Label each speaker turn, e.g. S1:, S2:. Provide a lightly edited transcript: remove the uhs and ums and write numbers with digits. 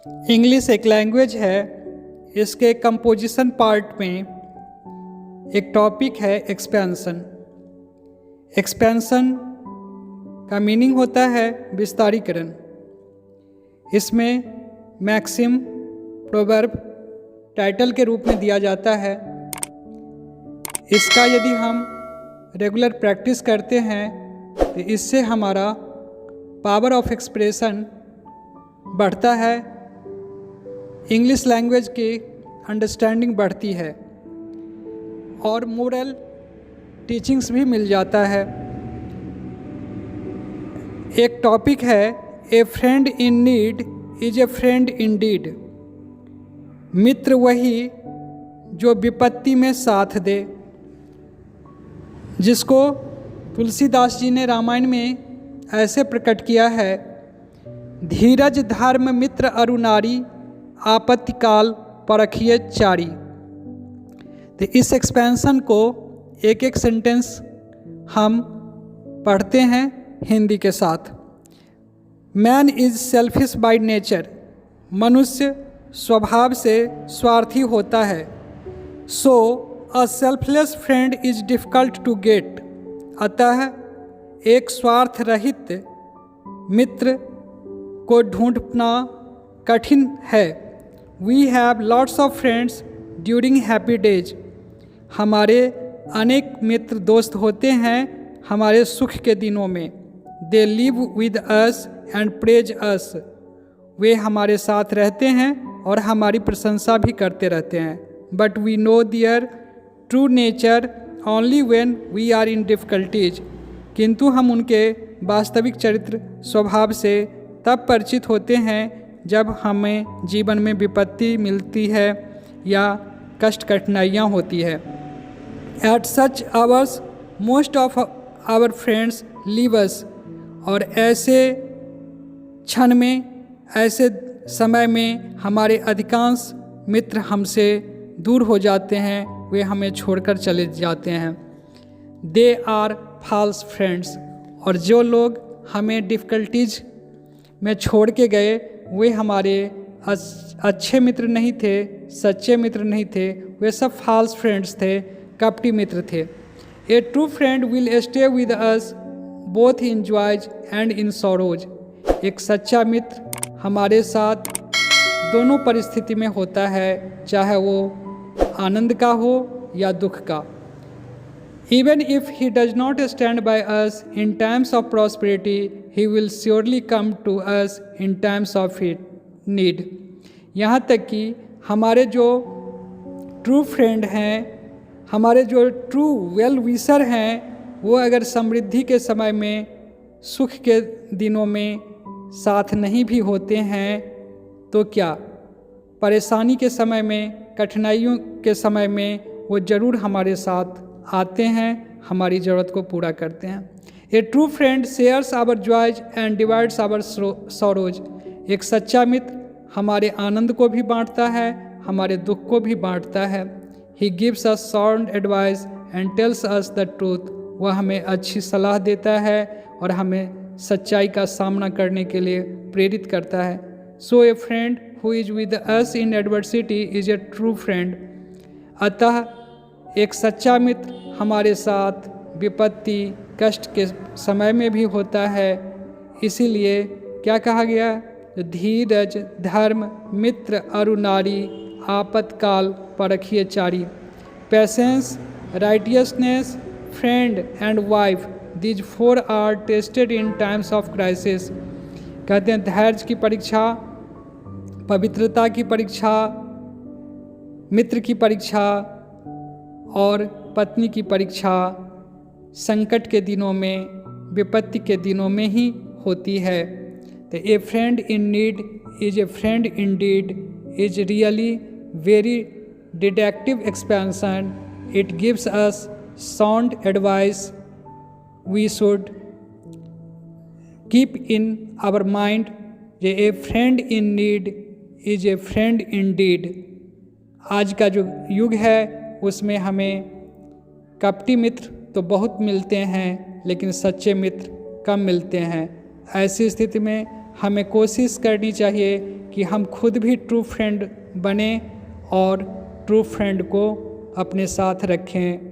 S1: English एक language है। इसके कंपोजिशन पार्ट में एक टॉपिक है एक्सपेंशन। एक्सपेंशन का मीनिंग होता है विस्तारीकरण। इसमें मैक्सिम, प्रोवर्ब टाइटल के रूप में दिया जाता है। इसका यदि हम रेगुलर प्रैक्टिस करते हैं तो इससे हमारा पावर ऑफ एक्सप्रेशन बढ़ता है, इंग्लिश लैंग्वेज की अंडरस्टैंडिंग बढ़ती है और मोरल टीचिंग्स भी मिल जाता है। एक टॉपिक है a friend in need is a friend indeed. मित्र वही जो विपत्ति में साथ दे, जिसको तुलसीदास जी ने रामायण में ऐसे प्रकट किया है, धीरज धर्म मित्र अरु नारी, आपत्ति काल परखिए चारी। तो इस एक्सपेंशन को एक एक सेंटेंस हम पढ़ते हैं हिंदी के साथ। Man is selfish by nature. मनुष्य स्वभाव से स्वार्थी होता है। So a selfless friend is difficult to get. अतः एक स्वार्थ रहित मित्र को ढूंढना कठिन है। We have lots of friends during happy days. हमारे अनेक मित्र दोस्त होते हैं हमारे सुख के दिनों में। They live with us and praise us. वे हमारे साथ रहते हैं और हमारी प्रशंसा भी करते रहते हैं। But we know their true nature only when we are in difficulties. किंतु हम उनके वास्तविक चरित्र स्वभाव से तब परिचित होते हैं जब हमें जीवन में विपत्ति मिलती है या कष्ट कठिनाइयाँ होती है। At such hours most of our friends leave us. और ऐसे क्षण में, ऐसे समय में हमारे अधिकांश मित्र हमसे दूर हो जाते हैं, वे हमें छोड़कर चले जाते हैं। They are false friends. और जो लोग हमें डिफ़िकल्टीज में छोड़ के गए वे हमारे अच्छे मित्र नहीं थे, सच्चे मित्र नहीं थे, वे सब फॉल्स फ्रेंड्स थे, कपटी मित्र थे। A true friend will stay with us both in joys and in sorrows. एक सच्चा मित्र हमारे साथ दोनों परिस्थिति में होता है, चाहे वो आनंद का हो या दुख का। Even if he does not stand by us in times of prosperity, he will surely come to us in times of need. यहाँ तक कि हमारे जो ट्रू फ्रेंड हैं, हमारे जो ट्रू वेल विशर हैं, वो अगर समृद्धि के समय में, सुख के दिनों में साथ नहीं भी होते हैं तो क्या, परेशानी के समय में, कठिनाइयों के समय में वो ज़रूर हमारे साथ आते हैं, हमारी ज़रूरत को पूरा करते हैं। A true friend shares our joys and divides our sorrows. एक सच्चा मित्र हमारे आनंद को भी बांटता है, हमारे दुख को भी बांटता है। He gives us sound advice and tells us the truth. वह हमें अच्छी सलाह देता है और हमें सच्चाई का सामना करने के लिए प्रेरित करता है। So a friend who is with us in adversity is a true friend. अतः एक सच्चा मित्र हमारे साथ विपत्ति, कष्ट के समय में भी होता है। इसीलिए क्या कहा गया, धीरज धर्म मित्र अरु नारी, आपत्काल परखिए चारी। Patience, righteousness, friend and wife, these four are tested in times of crisis. कहते हैं धैर्य की परीक्षा, पवित्रता की परीक्षा, मित्र की परीक्षा और पत्नी की परीक्षा संकट के दिनों में, विपत्ति के दिनों में ही होती है। तो a friend in need is a friend indeed is really very deductive expansion. It gives us sound advice we should keep in our mind. A friend in need is a friend indeed. आज का जो युग है उसमें हमें कपटी मित्र तो बहुत मिलते हैं, लेकिन सच्चे मित्र कम मिलते हैं। ऐसी स्थिति में हमें कोशिश करनी चाहिए कि हम खुद भी ट्रू फ्रेंड बने और ट्रू फ्रेंड को अपने साथ रखें।